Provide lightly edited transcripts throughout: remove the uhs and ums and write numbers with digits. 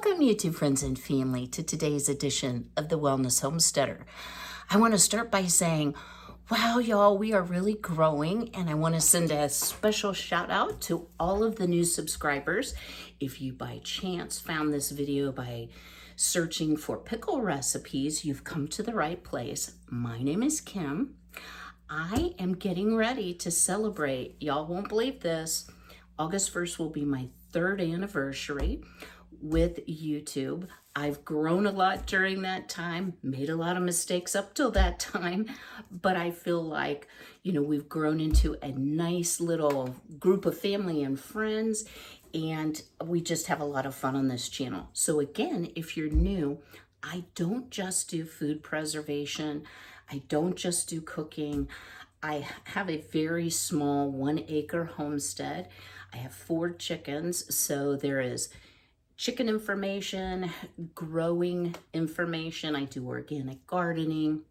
Welcome, YouTube friends and family, to today's edition of the Wellness Homesteader. I want to start by saying, wow, y'all, we are really growing, and I want to send a special shout out to all of the new subscribers. If you by chance found this video by searching for pickle recipes, you've come to the right place. My name is Kym. I am getting ready to celebrate, y'all won't believe this, August 1st will be my 3rd anniversary with YouTube. I've grown a lot during that time, made a lot of mistakes up till that time, but I feel like, we've grown into a nice little group of family and friends, and we just have a lot of fun on this channel. So again, if you're new, I don't just do food preservation. I don't just do cooking. I have a very small 1-acre homestead. I have 4 chickens, so there is chicken information, growing information. I do organic gardening,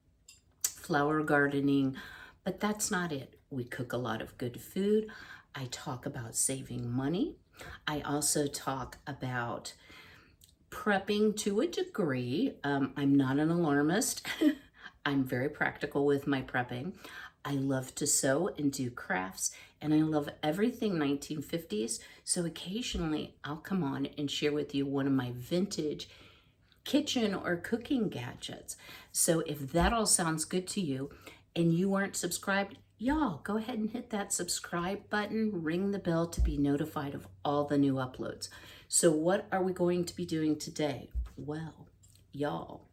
flower gardening, but that's not it. We cook a lot of good food. I talk about saving money. I also talk about prepping to a degree. I'm not an alarmist. I'm very practical with my prepping. I love to sew and do crafts, and I love everything 1950s. So occasionally I'll come on and share with you one of my vintage kitchen or cooking gadgets. So if that all sounds good to you and you aren't subscribed, y'all go ahead and hit that subscribe button, ring the bell to be notified of all the new uploads. So what are we going to be doing today? Well, y'all,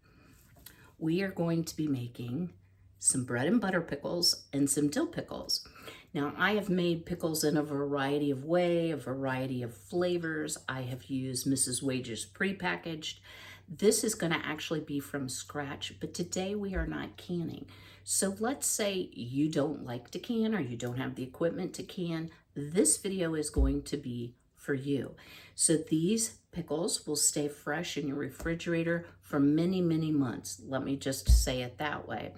we are going to be making some bread and butter pickles and some dill pickles. Now, I have made pickles in a variety of ways, a variety of flavors. I have used Mrs. Wage's prepackaged. This is going to actually be from scratch, but today we are not canning. So let's say you don't like to can or you don't have the equipment to can. This video is going to be for you. So these pickles will stay fresh in your refrigerator for many, many months. Let me just say it that way.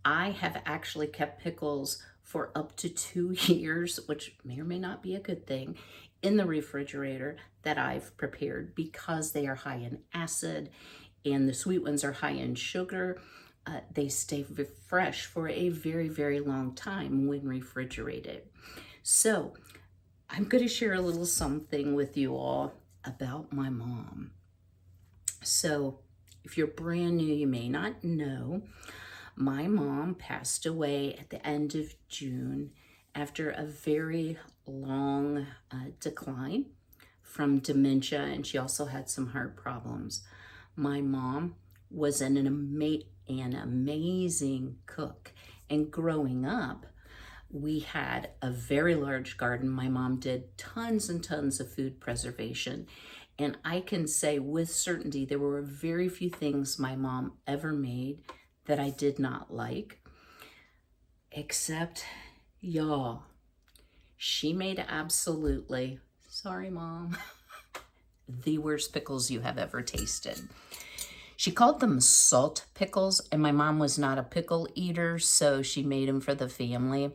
I have actually kept pickles for up to 2 years, which may or may not be a good thing, in the refrigerator that I've prepared because they are high in acid and the sweet ones are high in sugar. They stay fresh for a very, very long time when refrigerated. So I'm going to share a little something with you all about my mom. So if you're brand new, you may not know, my mom passed away at the end of June after a very long decline from dementia, and she also had some heart problems. My mom was an amazing cook, and growing up, we had a very large garden. My mom did tons and tons of food preservation, and I can say with certainty there were very few things my mom ever made that I did not like, except, y'all, she made absolutely, sorry Mom, the worst pickles you have ever tasted. She called them salt pickles, and my mom was not a pickle eater, so she made them for the family.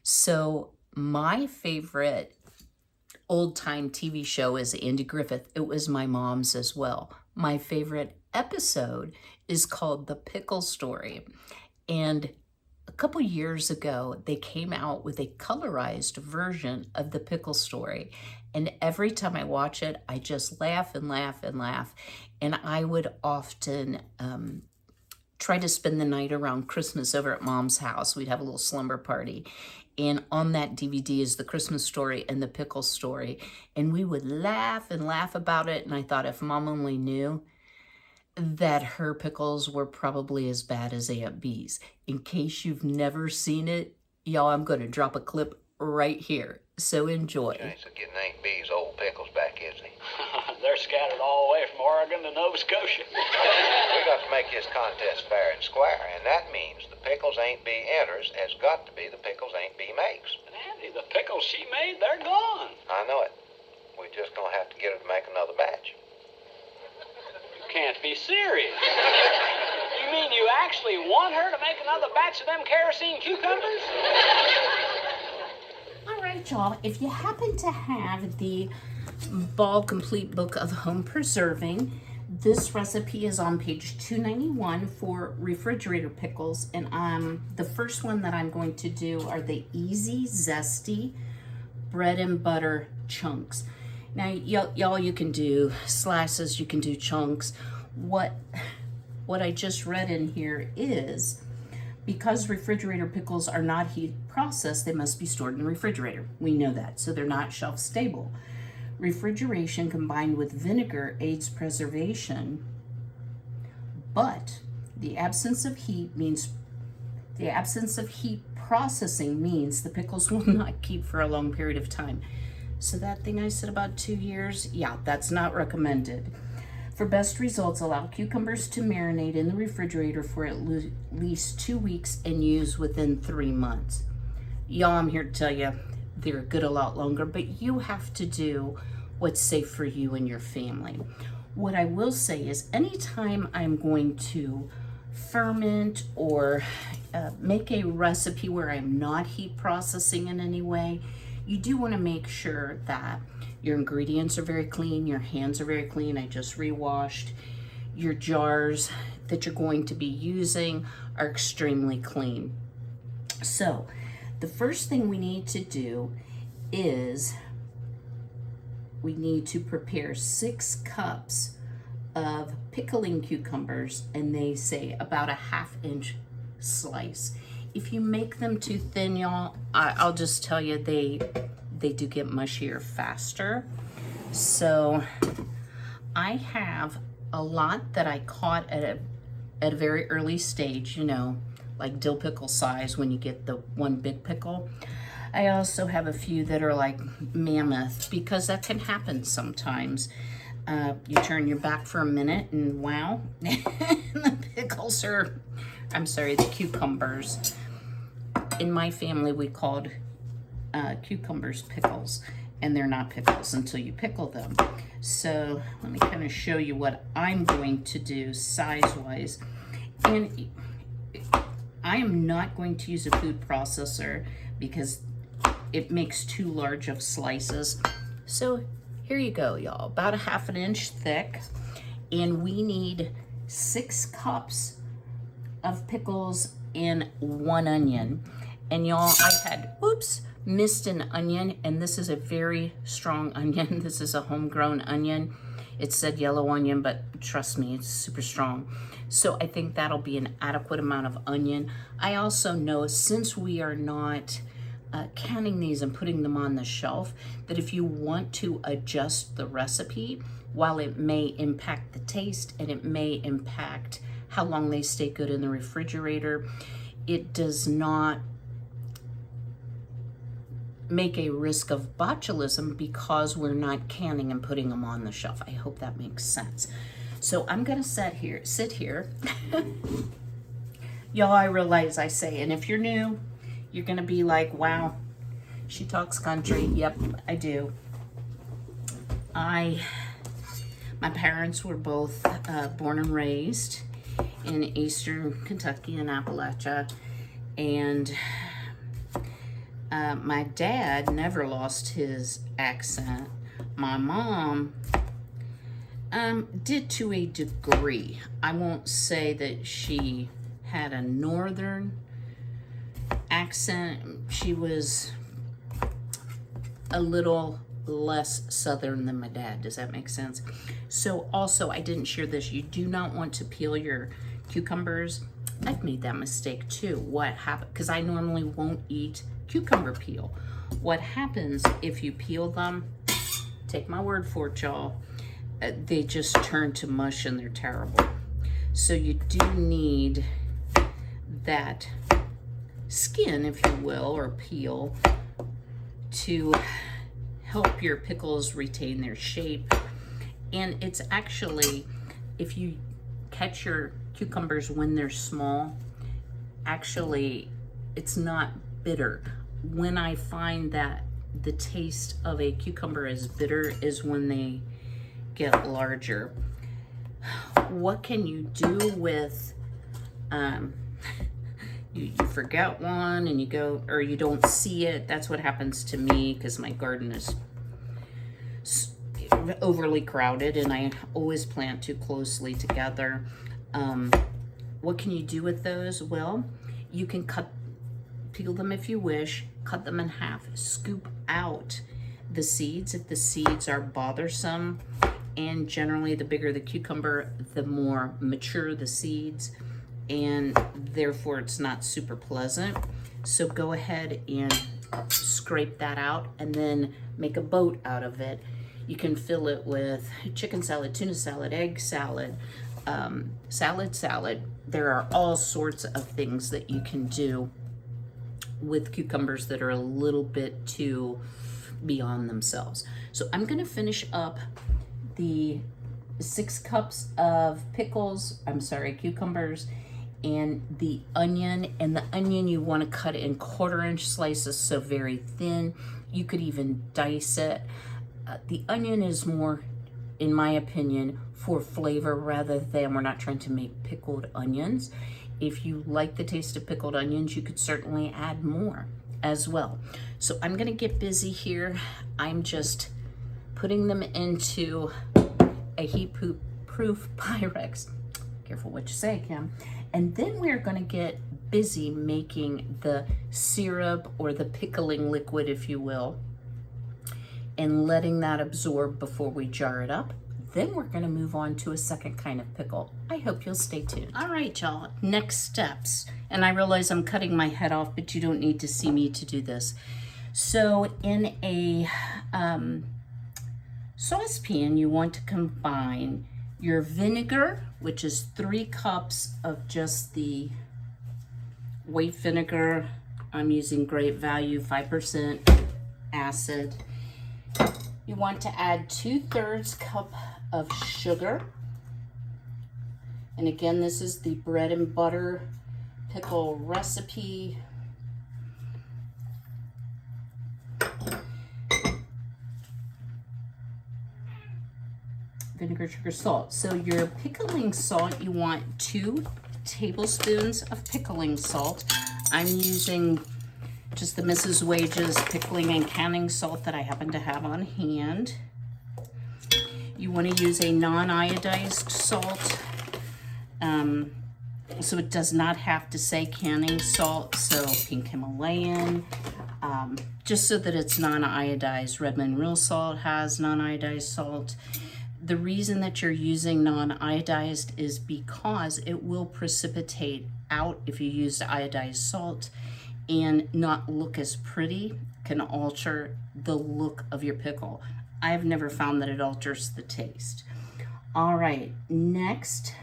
So my favorite old-time TV show is Andy Griffith. It was my mom's as well. My favorite episode is called The Pickle Story. And a couple years ago, they came out with a colorized version of The Pickle Story. And every time I watch it, I just laugh and laugh and laugh. And I would often try to spend the night around Christmas over at Mom's house. We'd have a little slumber party. And on that DVD is the Christmas story and the pickle story. And we would laugh and laugh about it. And I thought if Mom only knew that her pickles were probably as bad as Aunt Bee's. In case you've never seen it, y'all, I'm going to drop a clip right here. So enjoy. Ain't so getting Aunt Bee's old pickles back, is he? They're scattered all the way from Oregon to Nova Scotia. We got to make this contest fair and square, and that means the pickles Aunt Bee enters has got to be the pickles Aunt Bee makes. But Andy, the pickles she made, they're gone. I know it. We're just going to have to get her to make another batch. You can't be serious. You mean you actually want her to make another batch of them kerosene cucumbers? All right, y'all, if you happen to have the Ball Complete Book of Home Preserving. This recipe is on page 291 for refrigerator pickles, and the first one that I'm going to do are the easy, zesty bread and butter chunks. Now, y'all, you can do slices, you can do chunks. What I just read in here is, because refrigerator pickles are not heat processed, they must be stored in the refrigerator. We know that, so they're not shelf stable. Refrigeration combined with vinegar aids preservation, but the absence of heat processing means the pickles will not keep for a long period of time. So that thing I said about 2 years, yeah, that's not recommended. For best results, allow cucumbers to marinate in the refrigerator for at least 2 weeks and use within 3 months. Y'all, I'm here to tell you, they're good a lot longer, but you have to do what's safe for you and your family. What I will say is, anytime I'm going to ferment or make a recipe where I'm not heat processing in any way, you do want to make sure that your ingredients are very clean, your hands are very clean. I just re-washed. Your jars that you're going to be using are extremely clean. So the first thing we need to do is we need to prepare 6 cups of pickling cucumbers, and they say about a 1/2 inch slice. If you make them too thin, y'all, I'll just tell you, they do get mushier faster. So I have a lot that I caught at a very early stage, you know, like dill pickle size when you get the one big pickle. I also have a few that are like mammoth, because that can happen sometimes. You turn your back for a minute and wow, the pickles are, I'm sorry, the cucumbers. In my family, we called cucumbers pickles, and they're not pickles until you pickle them. So let me kind of show you what I'm going to do size-wise. And I am not going to use a food processor because it makes too large of slices. So here you go, y'all, about a 1/2 inch thick. And we need 6 cups of pickles and 1 onion. And y'all, I had, missed an onion, and this is a very strong onion. This is a homegrown onion. It said yellow onion, but trust me, it's super strong. So I think that'll be an adequate amount of onion. I also know, since we are not canning these and putting them on the shelf, that if you want to adjust the recipe, while it may impact the taste and it may impact how long they stay good in the refrigerator, it does not make a risk of botulism because we're not canning and putting them on the shelf. I hope that makes sense. So I'm gonna sit here. Y'all, I realize I say, and if you're new, you're gonna be like, wow, she talks country. Yep, I do. My parents were both born and raised in Eastern Kentucky and Appalachia, and my dad never lost his accent. My mom did to a degree. I won't say that she had a northern accent. She was a little less southern than my dad. Does that make sense? So also, I didn't share this. You do not want to peel your cucumbers. I've made that mistake too. What happened? Because I normally won't eat cucumber peel. What happens if you peel them, take my word for it, y'all, they just turn to mush and they're terrible. So you do need that skin, if you will, or peel, to help your pickles retain their shape. And it's actually, if you catch your cucumbers when they're small, actually it's not bitter. When I find that the taste of a cucumber is bitter is when they get larger. What can you do with you forget one and you go, or you don't see it? That's what happens to me because my garden is not overly crowded, and I always plant too closely together. What can you do with those? Well, you can peel them if you wish, cut them in half, scoop out the seeds if the seeds are bothersome, and generally the bigger the cucumber, the more mature the seeds, and therefore it's not super pleasant. So go ahead and scrape that out and then make a boat out of it. You can fill it with chicken salad, tuna salad, egg salad, salad. There are all sorts of things that you can do with cucumbers that are a little bit too beyond themselves. So I'm gonna finish up the 6 cups of cucumbers, and the onion. And the onion you want to cut in 1/4-inch slices, so very thin. You could even dice it. The onion is more, in my opinion, for flavor rather than, we're not trying to make pickled onions. If you like the taste of pickled onions, you could certainly add more as well. So I'm gonna get busy here. I'm just putting them into a heat-proof Pyrex. Careful what you say, Kym. And then we're gonna get busy making the syrup, or the pickling liquid, if you will, and letting that absorb before we jar it up. Then we're gonna move on to a second kind of pickle. I hope you'll stay tuned. All right, y'all, next steps. And I realize I'm cutting my head off, but you don't need to see me to do this. So in a saucepan, you want to combine your vinegar, which is 3 cups of just the white vinegar. I'm using Great Value, 5% acid. You want to add 2/3 cup of sugar. And again, this is the bread and butter pickle recipe. Vinegar, sugar, salt. So your pickling salt, you want 2 tablespoons of pickling salt. I'm using just the Mrs. Wages pickling and canning salt that I happen to have on hand. You want to use a non-iodized salt. So it does not have to say canning salt, so pink Himalayan, just so that it's non-iodized. Redmond Real Salt has non-iodized salt. The reason that you're using non-iodized is because it will precipitate out if you use iodized salt and not look as pretty, can alter the look of your pickle. I've never found that it alters the taste. All right, next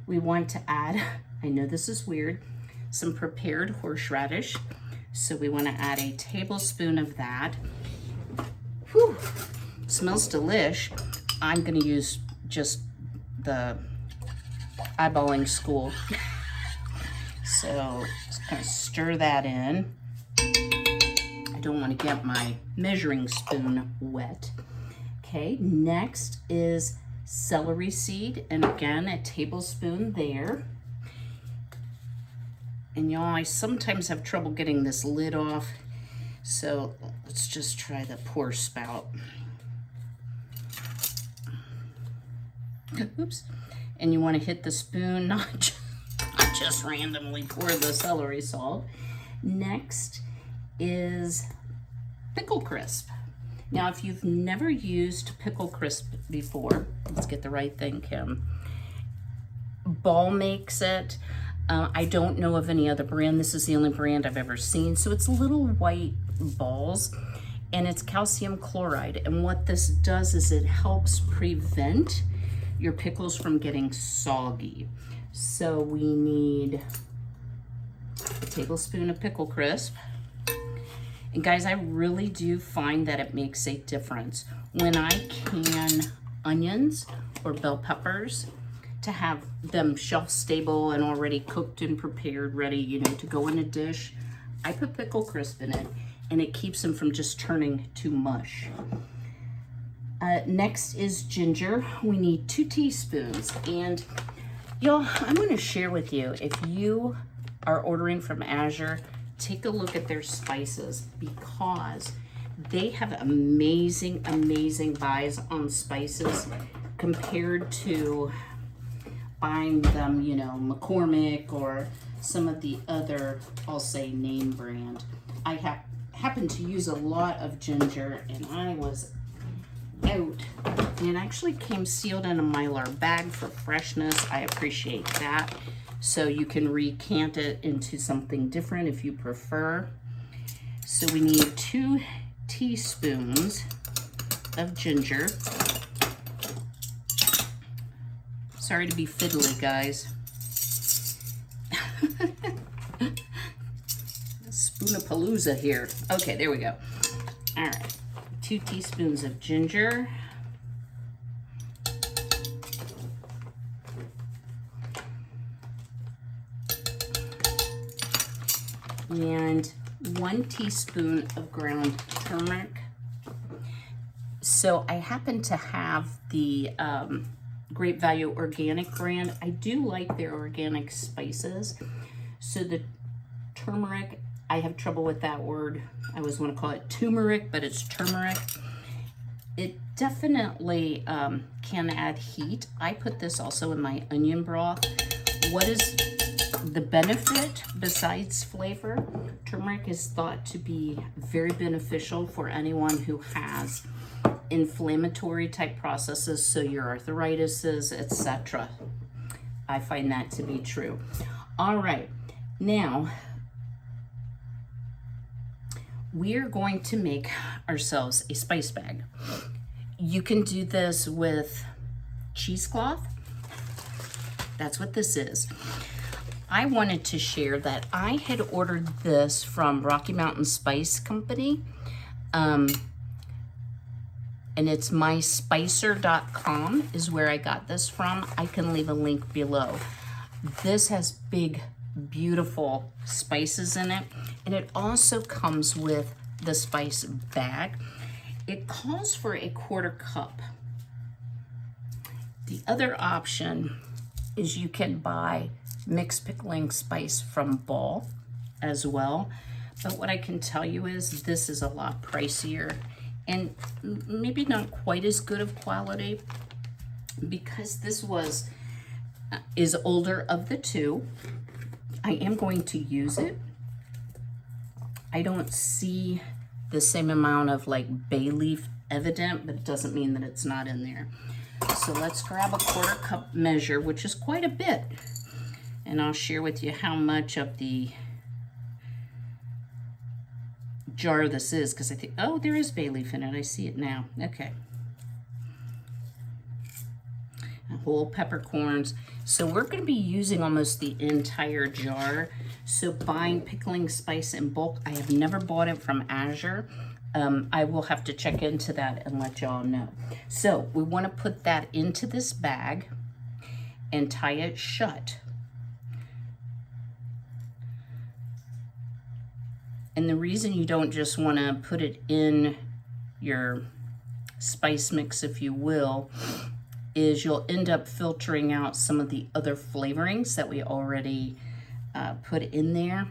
we want to add, I know this is weird, some prepared horseradish. So we want to add a tablespoon of that. Whew, smells delish. I'm going to use just the eyeballing school. So just kind of stir that in. I don't want to get my measuring spoon wet. Okay, next is celery seed, and again, a tablespoon there. And y'all, I sometimes have trouble getting this lid off, so let's just try the pour spout. Oops. And you want to hit the spoon, not just randomly pour the celery salt. Next is pickle crisp. Now, if you've never used pickle crisp before, let's get the right thing, Kym. Ball makes it. I don't know of any other brand. This is the only brand I've ever seen. So it's little white balls, and it's calcium chloride. And what this does is it helps prevent your pickles from getting soggy. So we need a tablespoon of pickle crisp. And guys, I really do find that it makes a difference. When I can onions or bell peppers, to have them shelf stable and already cooked and prepared, ready, you know, to go in a dish, I put pickle crisp in it, and it keeps them from just turning to mush. Next is ginger. We need 2 teaspoons. And y'all, I'm gonna share with you, if you are ordering from Azure, take a look at their spices, because They have amazing, amazing buys on spices compared to buying them, you know, McCormick or some of the other, I'll say, name brand. I happen to use a lot of ginger, and I was out. And it actually came sealed in a Mylar bag for freshness. I appreciate that. So you can recant it into something different if you prefer. So we need 2 teaspoons of ginger. Sorry to be fiddly, guys. Spoonapalooza here. Okay, there we go. All right, 2 teaspoons of ginger. And 1 teaspoon of ground turmeric. So I happen to have the Great Value Organic brand. I do like their organic spices. So the turmeric, I have trouble with that word. I always want to call it turmeric, but it's turmeric. It definitely can add heat. I put this also in my onion broth. What is the benefit besides flavor? Turmeric is thought to be very beneficial for anyone who has inflammatory type processes, so your arthritises, etc. I find that to be true. All right, now we are going to make ourselves a spice bag. You can do this with cheesecloth. That's what this is. I wanted to share that I had ordered this from Rocky Mountain Spice Company. And it's myspicer.com is where I got this from. I can leave a link below. This has big, beautiful spices in it. And it also comes with the spice bag. It calls for a 1/4 cup. The other option is you can buy mixed pickling spice from Ball as well. But what I can tell you is this is a lot pricier and maybe not quite as good of quality because this is older of the two. I am going to use it. I don't see the same amount of like bay leaf evident, but it doesn't mean that it's not in there. So let's grab a 1/4 cup measure, which is quite a bit. And I'll share with you how much of the jar this is, because I think, oh, there is bay leaf in it. I see it now. Okay. Whole peppercorns. So we're going to be using almost the entire jar. So buying pickling spice in bulk, I have never bought it from Azure. I will have to check into that and let y'all know. So we want to put that into this bag and tie it shut. And the reason you don't just want to put it in your spice mix, if you will, is you'll end up filtering out some of the other flavorings that we already put in there.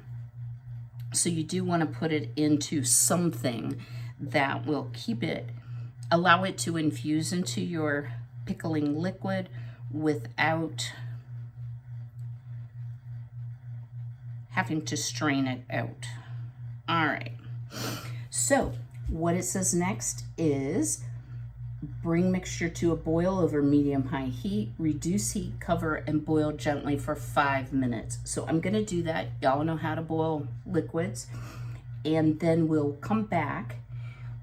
So you do want to put it into something that will keep it, allow it to infuse into your pickling liquid without having to strain it out. All right, so what it says next is bring mixture to a boil over medium-high heat, reduce heat, cover, and boil gently for 5 minutes. So I'm gonna do that. Y'all know how to boil liquids. And then we'll come back.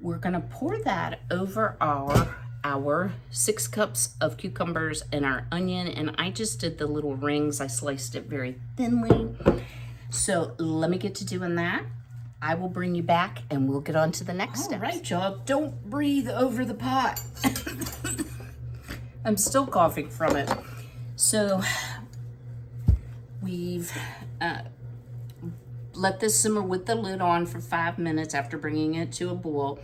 We're gonna pour that over our 6 cups of cucumbers and our onion. And I just did the little rings. I sliced it very thinly. So let me get to doing that. I will bring you back and we'll get on to the next step. All right, y'all, don't breathe over the pot. I'm still coughing from it. So we've let this simmer with the lid on for 5 minutes after bringing it to a boil.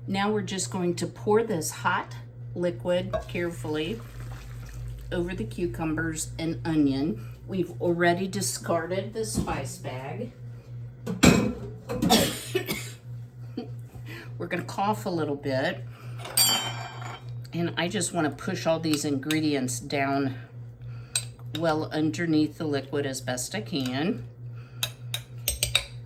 Now we're just going to pour this hot liquid carefully over the cucumbers and onion. We've already discarded the spice bag. We're gonna cough a little bit. And I just wanna push all these ingredients down well underneath the liquid as best I can.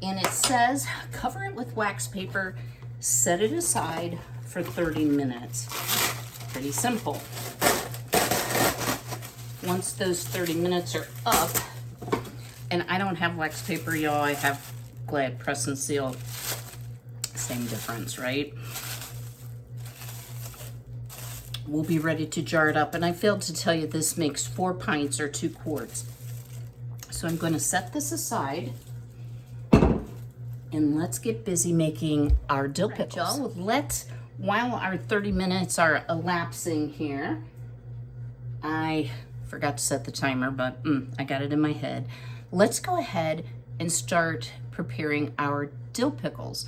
And it says, cover it with wax paper, set it aside for 30 minutes. Pretty simple. Once those 30 minutes are up, and I don't have wax paper, y'all, I have Glad Press and Seal. Same difference, right? We'll be ready to jar it up. And I failed to tell you this makes 4 pints or 2 quarts. So I'm going to set this aside and let's get busy making our dill pickles. While our 30 minutes are elapsing here, I forgot to set the timer, but I got it in my head. Let's go ahead and start preparing our dill pickles.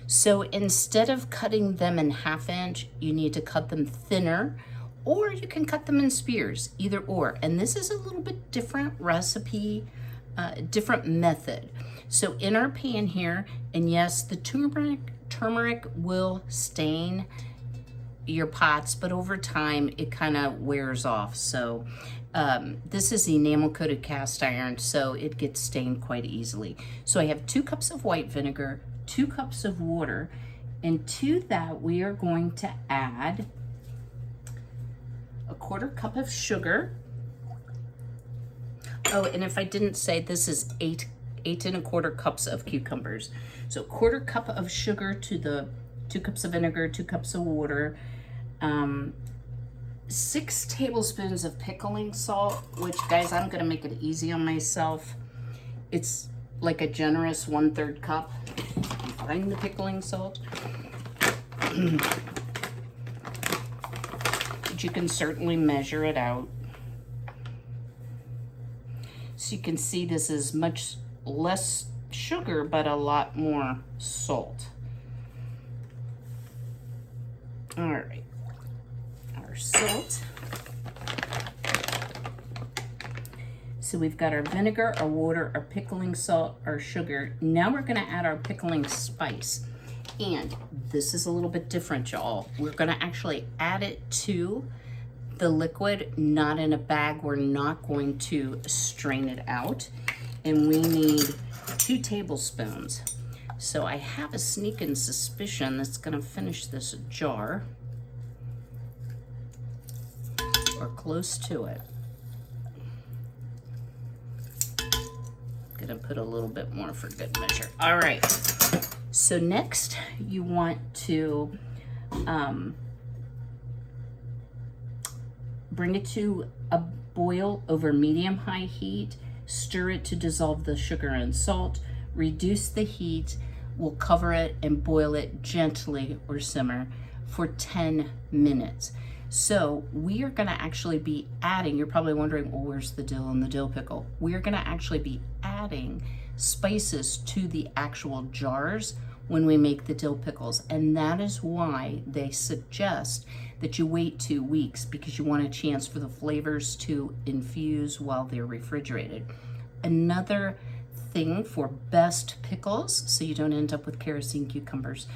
So instead of cutting them in 1/2 inch, you need to cut them thinner, or you can cut them in spears, either or. And this is a little bit different recipe, different method. So in our pan here, and yes, the turmeric will stain your pots, but over time it kind of wears off. So this is enamel coated cast iron, so it gets stained quite easily. So I have 2 cups of white vinegar, 2 cups of water, and to that we are going to add a 1/4 cup of sugar. Oh, and if I didn't say, this is 8 1/4 cups of cucumbers. So 1/4 cup of sugar to the 2 cups of vinegar, 2 cups of water, 6 tablespoons of pickling salt, which, guys, I'm gonna make it easy on myself. It's like a generous 1/3 cup. Find the pickling salt. But you can certainly measure it out. So you can see this is much less sugar, but a lot more salt. All right, our salt. So we've got our vinegar, our water, our pickling salt, our sugar. Now we're gonna add our pickling spice. And this is a little bit different, y'all. We're gonna actually add it to the liquid, not in a bag. We're not going to strain it out. And we need 2 tablespoons. So I have a sneaking suspicion that's gonna finish this jar, or close to it. Gonna put a little bit more for good measure. All right, so next you want to bring it to a boil over medium-high heat. Stir it to dissolve the sugar and salt. Reduce the heat. We'll cover it and boil it gently or simmer for 10 minutes. So we are gonna actually be adding, you're probably wondering, well, where's the dill and the dill pickle? We're gonna actually be adding spices to the actual jars when we make the dill pickles. And that is why they suggest that you wait 2 weeks, because you want a chance for the flavors to infuse while they're refrigerated. Another thing for best pickles, so you don't end up with kerosene cucumbers,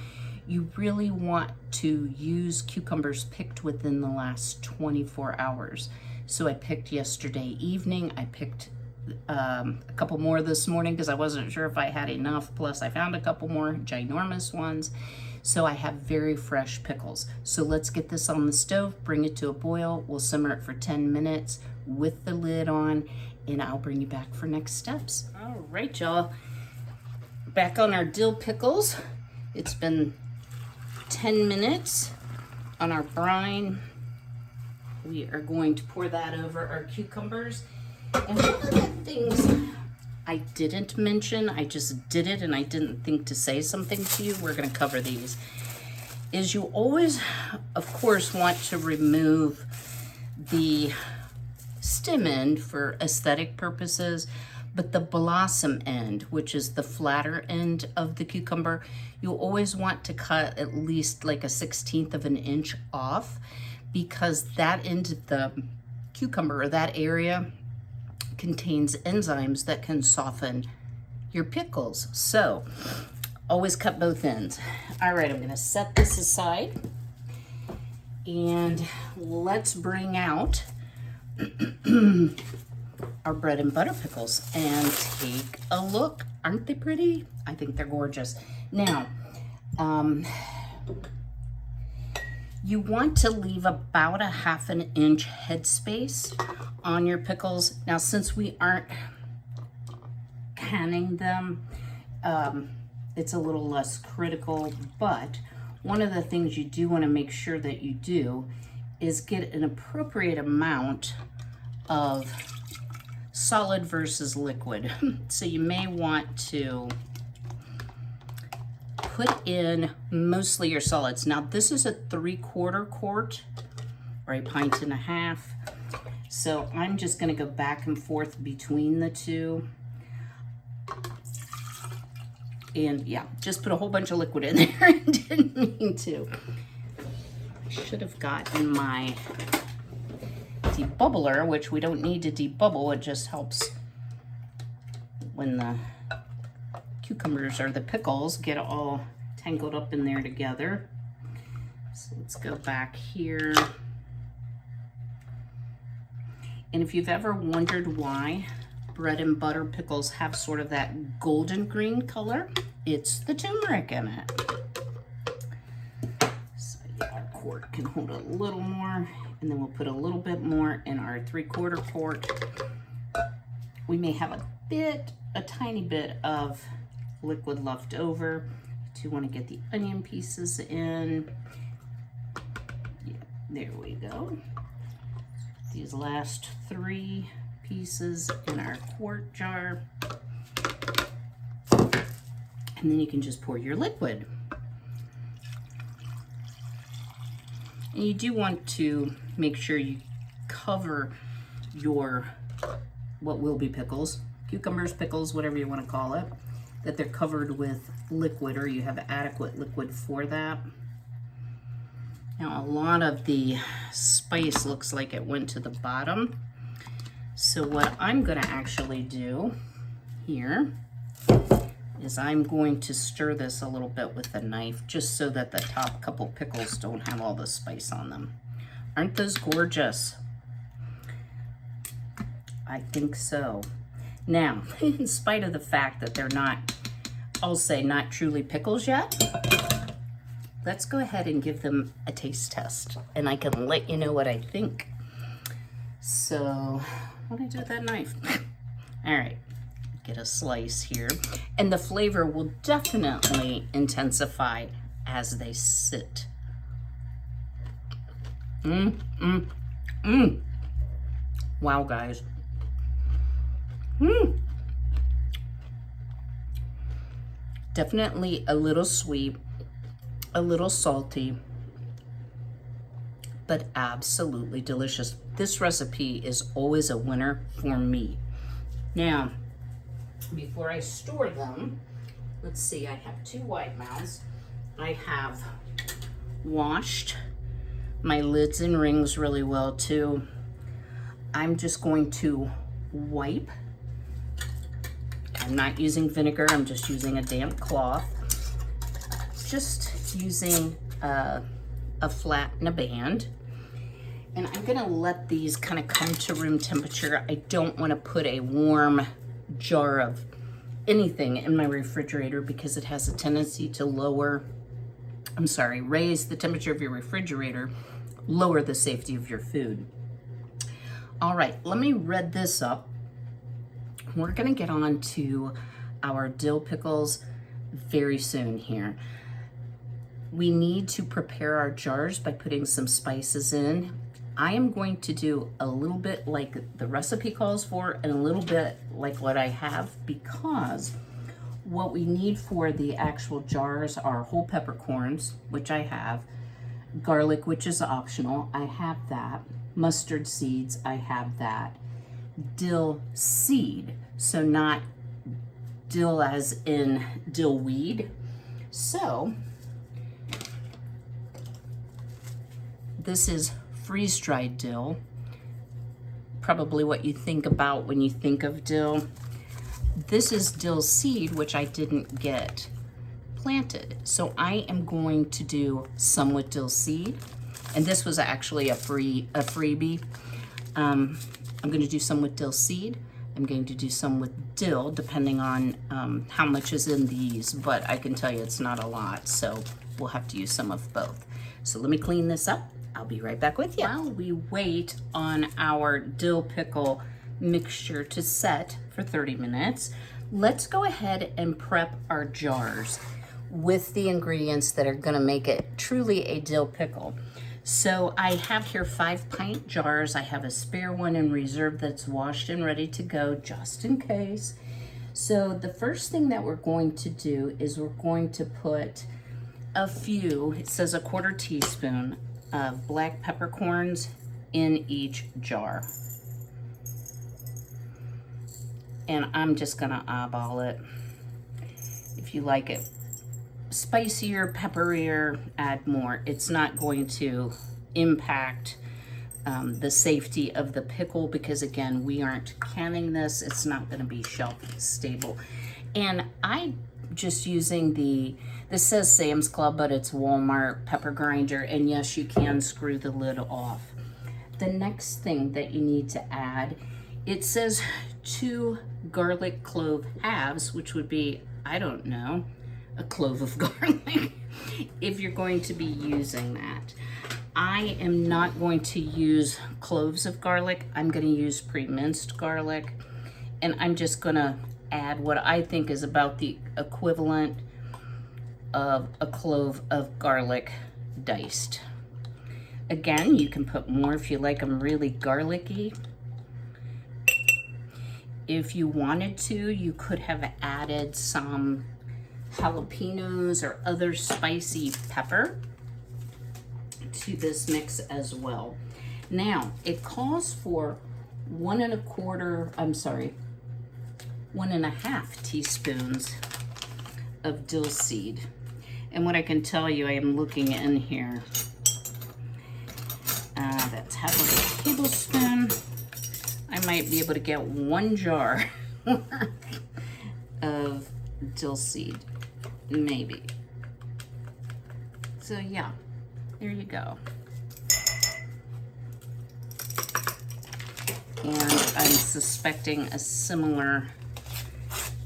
you really want to use cucumbers picked within the last 24 hours. So I picked yesterday evening. I picked a couple more this morning because I wasn't sure if I had enough. Plus I found a couple more ginormous ones. So I have very fresh pickles. So let's get this on the stove, bring it to a boil. We'll simmer it for 10 minutes with the lid on, and I'll bring you back for next steps. All right, y'all. Back on our dill pickles. It's been 10 minutes on our brine. We are going to pour that over our cucumbers. And one of the things I didn't mention, I just did it and I didn't think to say something to you, we're gonna cover these, is you always, of course, want to remove the stem end for aesthetic purposes, but the blossom end, which is the flatter end of the cucumber, you always want to cut at least like a 1/16 of an inch off, because that end of the cucumber, or that area, contains enzymes that can soften your pickles. So Always cut both ends. All right, I'm gonna set this aside and let's bring out our bread and butter pickles and take a look. Aren't they pretty? I think they're gorgeous. Now, you want to leave about a 1/2 inch headspace on your pickles. Now, since we aren't canning them, it's a little less critical, but one of the things you do want to make sure that you do is get an appropriate amount of solid versus liquid. So you may want to put in mostly your solids. Now this is a 3/4 quart or a 1.5 pints. So I'm just gonna go back and forth between the two. And yeah, just put a whole bunch of liquid in there. I didn't mean to. I should have gotten my debubbler, which we don't need to debubble. It just helps when the cucumbers or the pickles get all tangled up in there together. So let's go back here. And if you've ever wondered why bread and butter pickles have sort of that golden green color, it's the turmeric in it. So yeah, our quart can hold a little more, and then we'll put a little bit more in our 3/4 quart. We may have a tiny bit of liquid left over. Do want to get the onion pieces in. Yeah, there we go. These last 3 pieces in our quart jar. And then you can just pour your liquid. And you do want to make sure you cover your, what will be pickles, cucumbers, pickles, whatever you want to call it, that they're covered with liquid, or you have adequate liquid for that. Now a lot of the spice looks like it went to the bottom. So what I'm gonna actually do here is I'm going to stir this a little bit with a knife, just so that the top couple pickles don't have all the spice on them. Aren't those gorgeous? I think so. Now, in spite of the fact that they're not, I'll say, not truly pickles yet, let's go ahead and give them a taste test, and I can let you know what I think. So, what do I do with that knife? All right, get a slice here. And the flavor will definitely intensify as they sit. Wow, guys. Definitely a little sweet, a little salty, but absolutely delicious. This recipe is always a winner for me. Now, before I store them, let's see, I have 2 wide mouths. I have washed my lids and rings really well too. I'm just going to wipe. I'm not using vinegar, I'm just using a damp cloth. Just using a flat and a band. And I'm gonna let these kind of come to room temperature. I don't wanna put a warm jar of anything in my refrigerator because it has a tendency to raise the temperature of your refrigerator, lower the safety of your food. All right, let me red this up. We're gonna get on to our dill pickles very soon here. We need to prepare our jars by putting some spices in. I am going to do a little bit like the recipe calls for and a little bit like what I have, because what we need for the actual jars are whole peppercorns, which I have, garlic, which is optional, I have that, mustard seeds, I have that, dill seed, so not dill as in dill weed. So this is freeze-dried dill, probably what you think about when you think of dill. This is dill seed, which I didn't get planted. So I am going to do some with dill seed, and this was actually a freebie. I'm going to do some with dill seed. I'm going to do some with dill, depending on how much is in these, but I can tell you it's not a lot, so we'll have to use some of both. So let me clean this up. I'll be right back with you. While we wait on our dill pickle mixture to set for 30 minutes, let's go ahead and prep our jars with the ingredients that are going to make it truly a dill pickle. So I have here 5-pint jars. I have a spare one in reserve that's washed and ready to go just in case. So the first thing that we're going to do is we're going to put a few, it says a 1/4 teaspoon of black peppercorns in each jar. And I'm just gonna eyeball it. If you like it spicier, pepperier, add more. It's not going to impact the safety of the pickle because again, we aren't canning this. It's not gonna be shelf stable. And I just using this says Sam's Club, but it's Walmart pepper grinder. And yes, you can screw the lid off. The next thing that you need to add, it says 2 garlic clove halves, which would be, I don't know, a clove of garlic if you're going to be using that. I am not going to use cloves of garlic. I'm going to use pre-minced garlic, and I'm just going to add what I think is about the equivalent of a clove of garlic diced. Again, you can put more if you like them really garlicky. If you wanted to, you could have added some jalapenos or other spicy pepper to this mix as well. Now, it calls for 1.5 teaspoons of dill seed. And what I can tell you, I am looking in here. That's half of a tablespoon. I might be able to get 1 jar of dill seed, maybe. So yeah, there you go. And I'm suspecting a similar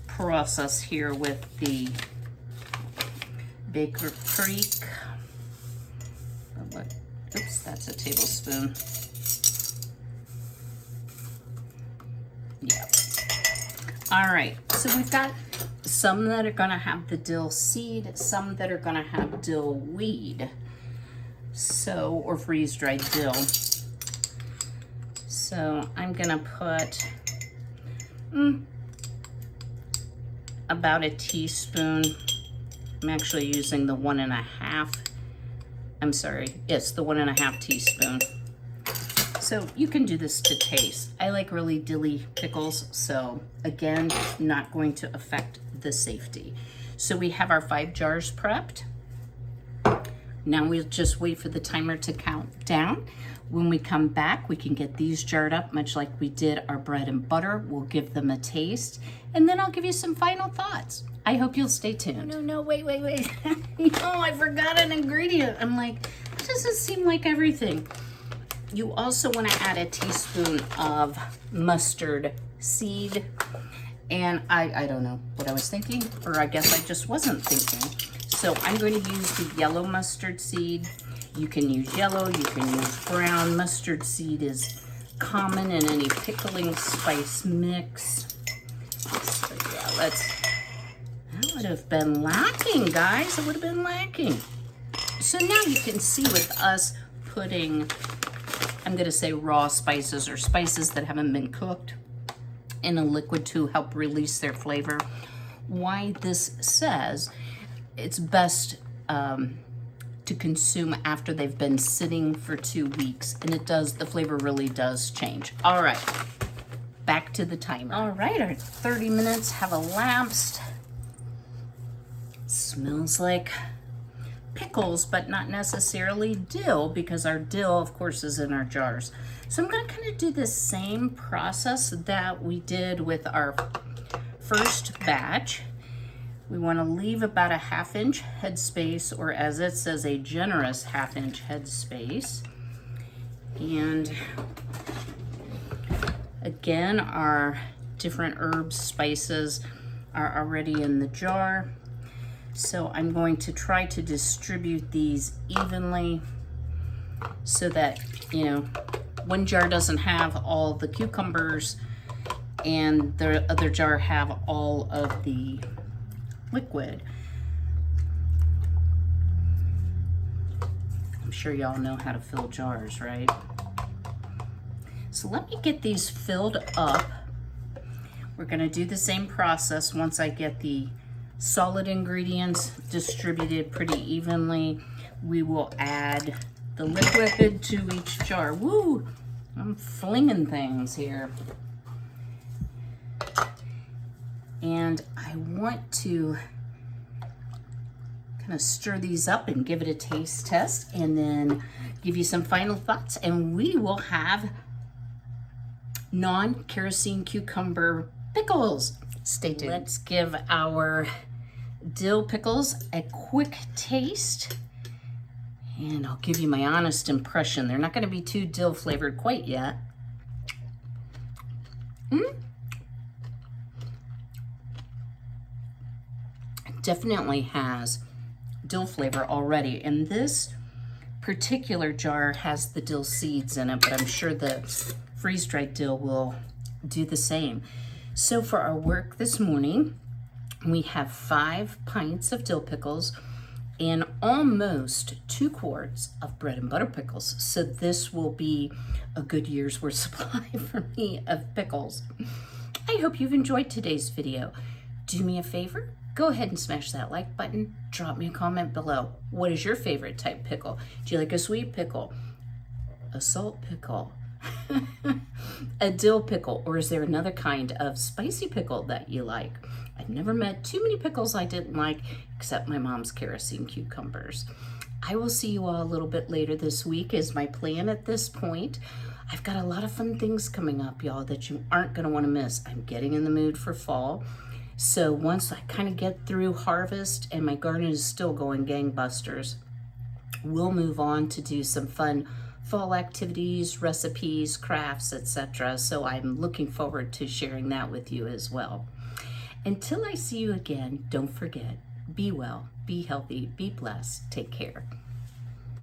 process here with the Baker Creek. Oops, that's a tablespoon. Yeah. All right, so we've got some that are gonna have the dill seed, some that are gonna have dill weed, so, or freeze-dried dill. So I'm gonna put about a teaspoon. I'm actually using the 1.5. I'm sorry, it's the 1.5 teaspoon. So you can do this to taste. I like really dilly pickles, so again, not going to affect the safety. So we have our 5 jars prepped. Now we'll just wait for the timer to count down. When we come back, we can get these jarred up, much like we did our bread and butter. We'll give them a taste, and then I'll give you some final thoughts. I hope you'll stay tuned. No, wait. No, I forgot an ingredient. I'm like, that doesn't seem like everything. You also want to add a teaspoon of mustard seed. And I don't know what I was thinking, or I guess I just wasn't thinking. So I'm going to use the yellow mustard seed. You can use yellow, you can use brown. Mustard seed is common in any pickling spice mix. So yeah, that would have been lacking, guys. It would have been lacking. So now you can see with us putting, I'm gonna say raw spices or spices that haven't been cooked in a liquid to help release their flavor, why this says it's best to consume after they've been sitting for 2 weeks, and it does, the flavor really does change. All right, back to the timer. All right, our 30 minutes have elapsed. Smells like pickles, but not necessarily dill, because our dill, of course, is in our jars. So I'm gonna kind of do the same process that we did with our first batch. We want to leave about a 1/2 inch headspace, or as it says, a generous 1/2 inch headspace. And again, our different herbs, spices are already in the jar. So I'm going to try to distribute these evenly so that, you know, one jar doesn't have all the cucumbers and the other jar have all of the liquid. I'm sure y'all know how to fill jars, right? So let me get these filled up. We're gonna do the same process once I get the solid ingredients distributed pretty evenly. We will add the liquid to each jar. Woo! I'm flinging things here. And I want to kind of stir these up and give it a taste test and then give you some final thoughts, and we will have non-kerosene cucumber pickles. Stay tuned. Let's give our dill pickles a quick taste, and I'll give you my honest impression. They're not going to be too dill flavored quite yet. Definitely has dill flavor already, and this particular jar has the dill seeds in it, but I'm sure the freeze-dried dill will do the same. So for our work this morning, we have 5 pints of dill pickles and almost 2 quarts of bread and butter pickles. So this will be a good year's worth supply for me of pickles. I hope you've enjoyed today's video. Do me a favor, go ahead and smash that like button. Drop me a comment below. What is your favorite type pickle? Do you like a sweet pickle, a salt pickle, a dill pickle, or is there another kind of spicy pickle that you like? I've never met too many pickles I didn't like, except my mom's kerosene cucumbers. I will see you all a little bit later this week is my plan at this point. I've got a lot of fun things coming up, y'all, that you aren't going to want to miss. I'm getting in the mood for fall. So once I kind of get through harvest and my garden is still going gangbusters, we'll move on to do some fun fall activities, recipes, crafts, etc. So I'm looking forward to sharing that with you as well. Until I see you again, don't forget, be well, be healthy, be blessed, take care.